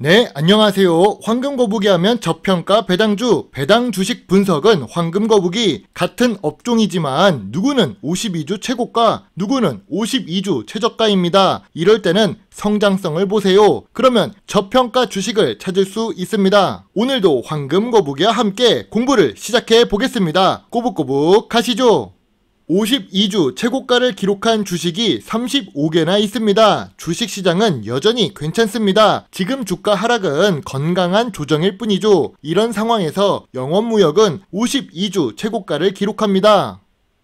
네, 안녕하세요. 황금거북이 하면 저평가 배당주, 배당 주식 분석은 황금거북이 같은 업종이지만 누구는 52주 최고가, 누구는 52주 최저가입니다. 이럴 때는 성장성을 보세요. 그러면 저평가 주식을 찾을 수 있습니다. 오늘도 황금거북이와 함께 공부를 시작해 보겠습니다. 꼬북꼬북 가시죠. 52주 최고가를 기록한 주식이 35개나 있습니다. 주식시장은 여전히 괜찮습니다. 지금 주가 하락은 건강한 조정일 뿐이죠. 이런 상황에서 영업무역은 52주 최고가를 기록합니다.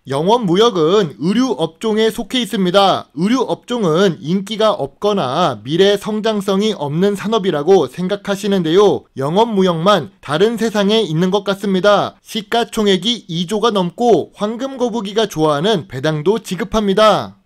영업무역은 의류업종에 속해 있습니다. 의류업종은 인기가 없거나 미래 성장성이 없는 산업이라고 생각하시는데요. 영업무역만 다른 세상에 있는 것 같습니다. 시가총액이 2조가 넘고 황금거북이가 좋아하는 배당도 지급합니다.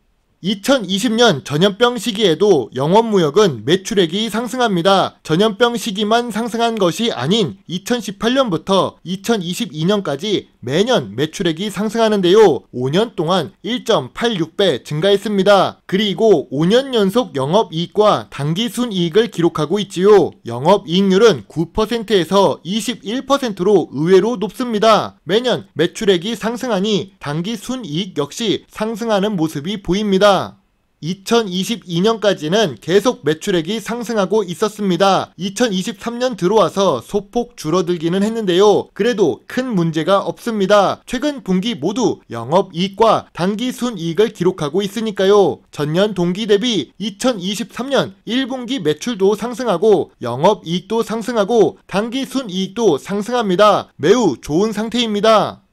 2020년 전염병 시기에도 영업무역은 매출액이 상승합니다. 전염병 시기만 상승한 것이 아닌 2018년부터 2022년까지 매년 매출액이 상승하는데요. 5년 동안 1.86배 증가했습니다. 그리고 5년 연속 영업이익과 당기순이익을 기록하고 있지요. 영업이익률은 9%에서 21%로 의외로 높습니다. 매년 매출액이 상승하니 당기순이익 역시 상승하는 모습이 보입니다. 2022년까지는 계속 매출액이 상승하고 있었습니다. 2023년 들어와서 소폭 줄어들기는 했는데요. 그래도 큰 문제가 없습니다. 최근 분기 모두 영업이익과 당기순이익을 기록하고 있으니까요. 전년 동기 대비 2023년 1분기 매출도 상승하고 영업이익도 상승하고 당기순이익도 상승합니다. 매우 좋은 상태입니다.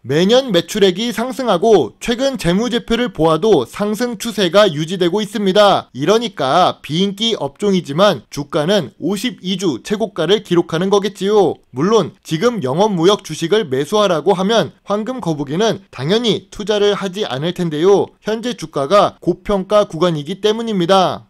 매년 매출액이 상승하고 최근 재무제표를 보아도 상승 추세가 유지되고 있습니다. 이러니까 비인기 업종이지만 주가는 52주 최고가를 기록하는 거겠지요. 물론 지금 영업무역 주식을 매수하라고 하면 황금거북이는 당연히 투자를 하지 않을 텐데요. 현재 주가가 고평가 구간이기 때문입니다.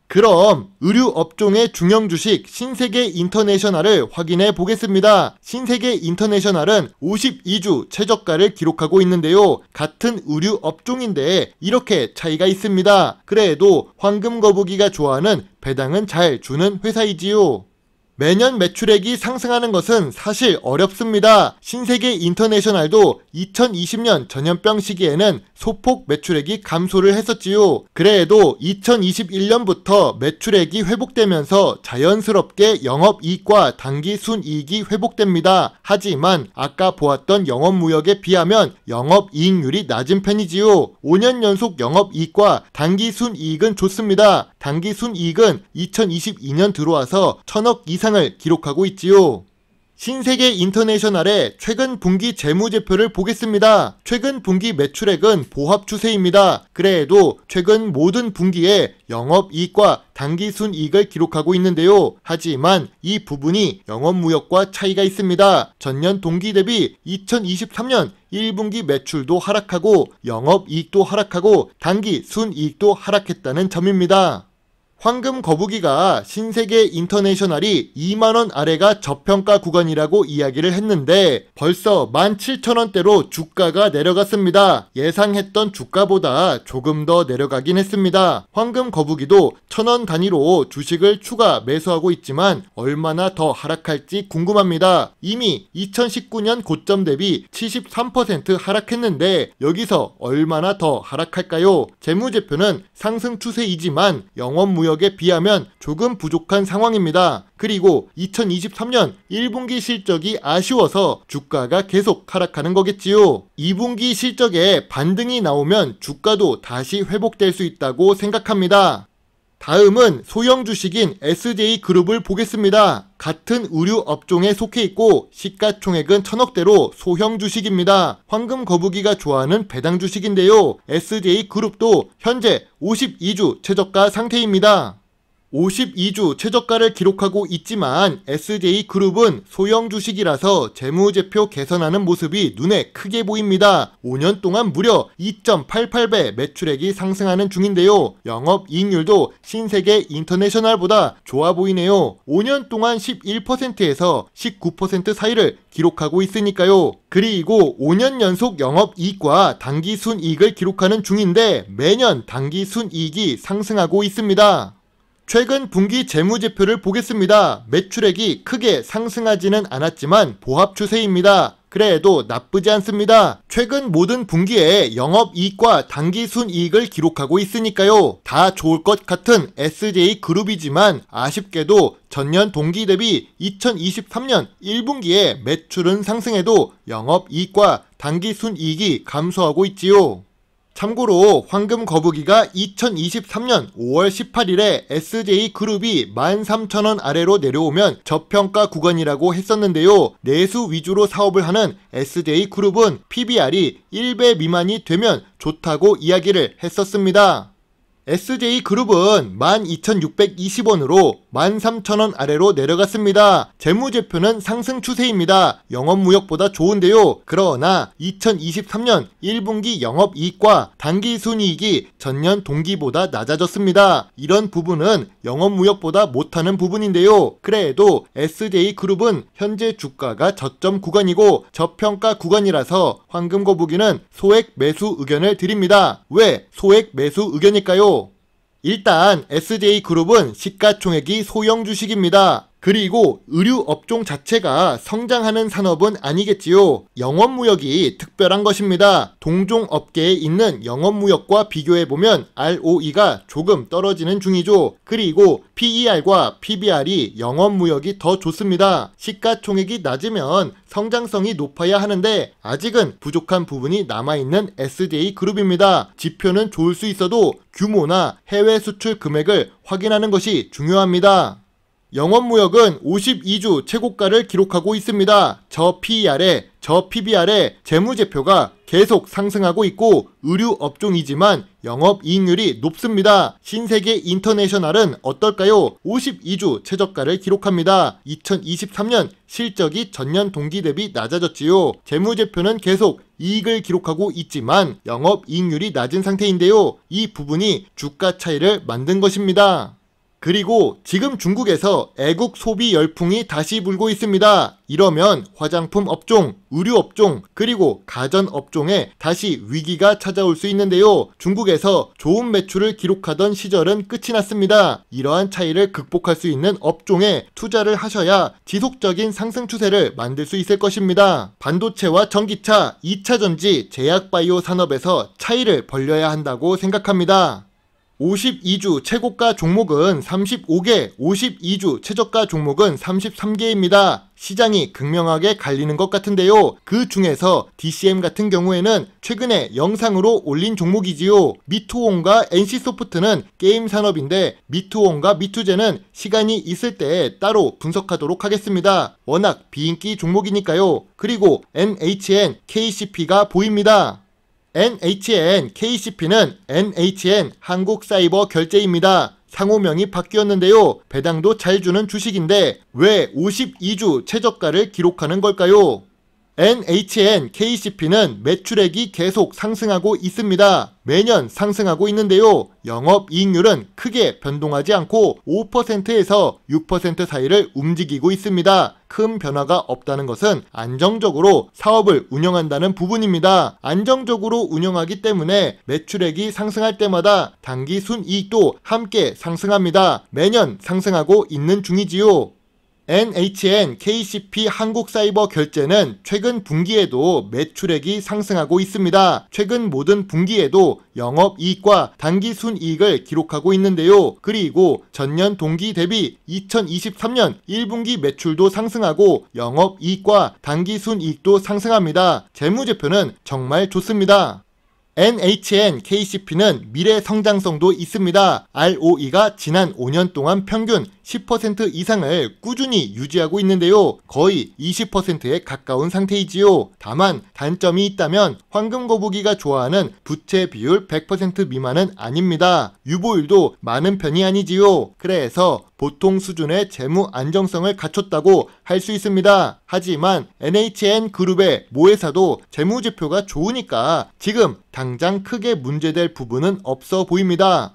그럼 의류업종의 중형 주식 신세계 인터내셔널을 확인해 보겠습니다. 신세계 인터내셔널은 52주 최저가를 기록하고 있는데요. 같은 의류업종인데 이렇게 차이가 있습니다. 그래도 황금거북이가 좋아하는 배당은 잘 주는 회사이지요. 매년 매출액이 상승하는 것은 사실 어렵습니다. 신세계 인터내셔널도 2020년 전염병 시기에는 소폭 매출액이 감소를 했었지요. 그래도 2021년부터 매출액이 회복되면서 자연스럽게 영업이익과 당기순이익이 회복됩니다. 하지만 아까 보았던 영업무역에 비하면 영업이익률이 낮은 편이지요. 5년 연속 영업이익과 당기순이익은 좋습니다. 당기순이익은 2022년 들어와서 1000억 이상을 기록하고 있지요. 신세계 인터내셔널의 최근 분기 재무제표를 보겠습니다. 최근 분기 매출액은 보합 추세입니다. 그래도 최근 모든 분기에 영업이익과 당기순이익을 기록하고 있는데요. 하지만 이 부분이 영업무역과 차이가 있습니다. 전년 동기 대비 2023년 1분기 매출도 하락하고 영업이익도 하락하고 당기순이익도 하락했다는 점입니다. 황금거북이가 신세계 인터내셔널이 2만원 아래가 저평가 구간이라고 이야기를 했는데 벌써 17,000원대로 주가가 내려갔습니다. 예상했던 주가보다 조금 더 내려가긴 했습니다. 황금거북이도 1000원 단위로 주식을 추가 매수하고 있지만 얼마나 더 하락할지 궁금합니다. 이미 2019년 고점 대비 73% 하락했는데 여기서 얼마나 더 하락할까요? 재무제표는 상승 추세이지만 영업무역에 비하면 조금 부족한 상황입니다. 그리고 2023년 1분기 실적이 아쉬워서 주가가 계속 하락하는 거겠지요. 2분기 실적에 반등이 나오면 주가도 다시 회복될 수 있다고 생각합니다. 다음은 소형 주식인 SJ그룹을 보겠습니다. 같은 의류 업종에 속해 있고 시가총액은 1000억대로 소형 주식입니다. 황금거북이가 좋아하는 배당 주식인데요. SJ그룹도 현재 52주 최저가 상태입니다. 52주 최저가를 기록하고 있지만 SJ그룹은 소형 주식이라서 재무제표 개선하는 모습이 눈에 크게 보입니다. 5년 동안 무려 2.88배 매출액이 상승하는 중인데요. 영업이익률도 신세계 인터내셔널보다 좋아 보이네요. 5년 동안 11%에서 19% 사이를 기록하고 있으니까요. 그리고 5년 연속 영업이익과 당기순이익을 기록하는 중인데 매년 당기순이익이 상승하고 있습니다. 최근 분기 재무제표를 보겠습니다. 매출액이 크게 상승하지는 않았지만 보합 추세입니다. 그래도 나쁘지 않습니다. 최근 모든 분기에 영업이익과 당기순이익을 기록하고 있으니까요. 다 좋을 것 같은 SJ그룹이지만 아쉽게도 전년 동기 대비 2023년 1분기에 매출은 상승해도 영업이익과 당기순이익이 감소하고 있지요. 참고로 황금거북이가 2023년 5월 18일에 SJ그룹이 13,000원 아래로 내려오면 저평가 구간이라고 했었는데요. 내수 위주로 사업을 하는 SJ그룹은 PBR이 1배 미만이 되면 좋다고 이야기를 했었습니다. SJ그룹은 12,620원으로 13,000원 아래로 내려갔습니다. 재무제표는 상승 추세입니다. 영업무역보다 좋은데요. 그러나 2023년 1분기 영업이익과 당기순이익이 전년 동기보다 낮아졌습니다. 이런 부분은 영업무역보다 못하는 부분인데요. 그래도 SJ그룹은 현재 주가가 저점 구간이고 저평가 구간이라서 황금거북이는 소액 매수 의견을 드립니다. 왜 소액 매수 의견일까요? 일단 SJ그룹은 시가총액이 소형 주식입니다. 그리고 의류 업종 자체가 성장하는 산업은 아니겠지요. 영업무역이 특별한 것입니다. 동종 업계에 있는 영업무역과 비교해보면 ROE가 조금 떨어지는 중이죠. 그리고 PER과 PBR이 영업무역이 더 좋습니다. 시가총액이 낮으면 성장성이 높아야 하는데 아직은 부족한 부분이 남아있는 SJ그룹입니다. 지표는 좋을 수 있어도 규모나 해외 수출 금액을 확인하는 것이 중요합니다. 영업무역은 52주 최고가를 기록하고 있습니다. 저 PER에 저 PBR에 재무제표가 계속 상승하고 있고 의류 업종이지만 영업이익률이 높습니다. 신세계 인터내셔널은 어떨까요? 52주 최저가를 기록합니다. 2023년 실적이 전년 동기 대비 낮아졌지요. 재무제표는 계속 이익을 기록하고 있지만 영업이익률이 낮은 상태인데요. 이 부분이 주가 차이를 만든 것입니다. 그리고 지금 중국에서 애국 소비 열풍이 다시 불고 있습니다. 이러면 화장품 업종, 의류 업종, 그리고 가전 업종에 다시 위기가 찾아올 수 있는데요. 중국에서 좋은 매출을 기록하던 시절은 끝이 났습니다. 이러한 차이를 극복할 수 있는 업종에 투자를 하셔야 지속적인 상승 추세를 만들 수 있을 것입니다. 반도체와 전기차, 2차전지, 제약바이오 산업에서 차이를 벌려야 한다고 생각합니다. 52주 최고가 종목은 35개, 52주 최저가 종목은 33개입니다. 시장이 극명하게 갈리는 것 같은데요. 그 중에서 DCM 같은 경우에는 최근에 영상으로 올린 종목이지요. 미투온과 NC소프트는 게임 산업인데 미투온과 미투제는 시간이 있을 때 따로 분석하도록 하겠습니다. 워낙 비인기 종목이니까요. 그리고 NHN, KCP가 보입니다. NHN, KCP는 NHN 한국사이버결제입니다. 상호명이 바뀌었는데요. 배당도 잘 주는 주식인데 왜 52주 최저가를 기록하는 걸까요? NHN, KCP는 매출액이 계속 상승하고 있습니다. 매년 상승하고 있는데요. 영업이익률은 크게 변동하지 않고 5%에서 6% 사이를 움직이고 있습니다. 큰 변화가 없다는 것은 안정적으로 사업을 운영한다는 부분입니다. 안정적으로 운영하기 때문에 매출액이 상승할 때마다 당기순이익도 함께 상승합니다. 매년 상승하고 있는 중이지요. NHN, KCP 한국사이버결제는 최근 분기에도 매출액이 상승하고 있습니다. 최근 모든 분기에도 영업이익과 당기순이익을 기록하고 있는데요. 그리고 전년 동기 대비 2023년 1분기 매출도 상승하고 영업이익과 당기순이익도 상승합니다. 재무제표는 정말 좋습니다. NHN, KCP는 미래 성장성도 있습니다. ROE가 지난 5년 동안 평균 10% 이상을 꾸준히 유지하고 있는데요. 거의 20%에 가까운 상태이지요. 다만 단점이 있다면 황금거북이가 좋아하는 부채 비율 100% 미만은 아닙니다. 유보율도 많은 편이 아니지요. 그래서 보통 수준의 재무 안정성을 갖췄다고 할 수 있습니다. 하지만 NHN 그룹의 모회사도 재무제표가 좋으니까 지금 당장 크게 문제될 부분은 없어 보입니다.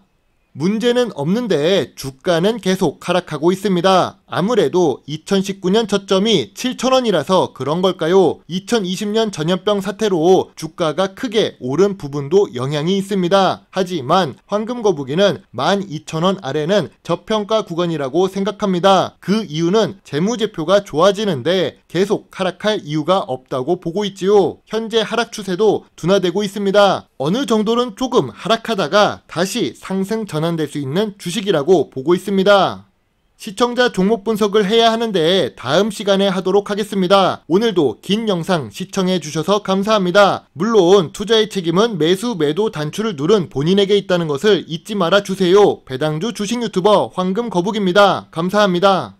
문제는 없는데 주가는 계속 하락하고 있습니다. 아무래도 2019년 저점이 7,000원이라서 그런 걸까요? 2020년 전염병 사태로 주가가 크게 오른 부분도 영향이 있습니다. 하지만 황금거북이는 12,000원 아래는 저평가 구간이라고 생각합니다. 그 이유는 재무제표가 좋아지는데 계속 하락할 이유가 없다고 보고 있지요. 현재 하락 추세도 둔화되고 있습니다. 어느 정도는 조금 하락하다가 다시 상승 전환될 수 있는 주식이라고 보고 있습니다. 시청자 종목 분석을 해야 하는데 다음 시간에 하도록 하겠습니다. 오늘도 긴 영상 시청해 주셔서 감사합니다. 물론 투자의 책임은 매수 매도 단추를 누른 본인에게 있다는 것을 잊지 말아 주세요. 배당주 주식 유튜버 황금거북입니다. 감사합니다.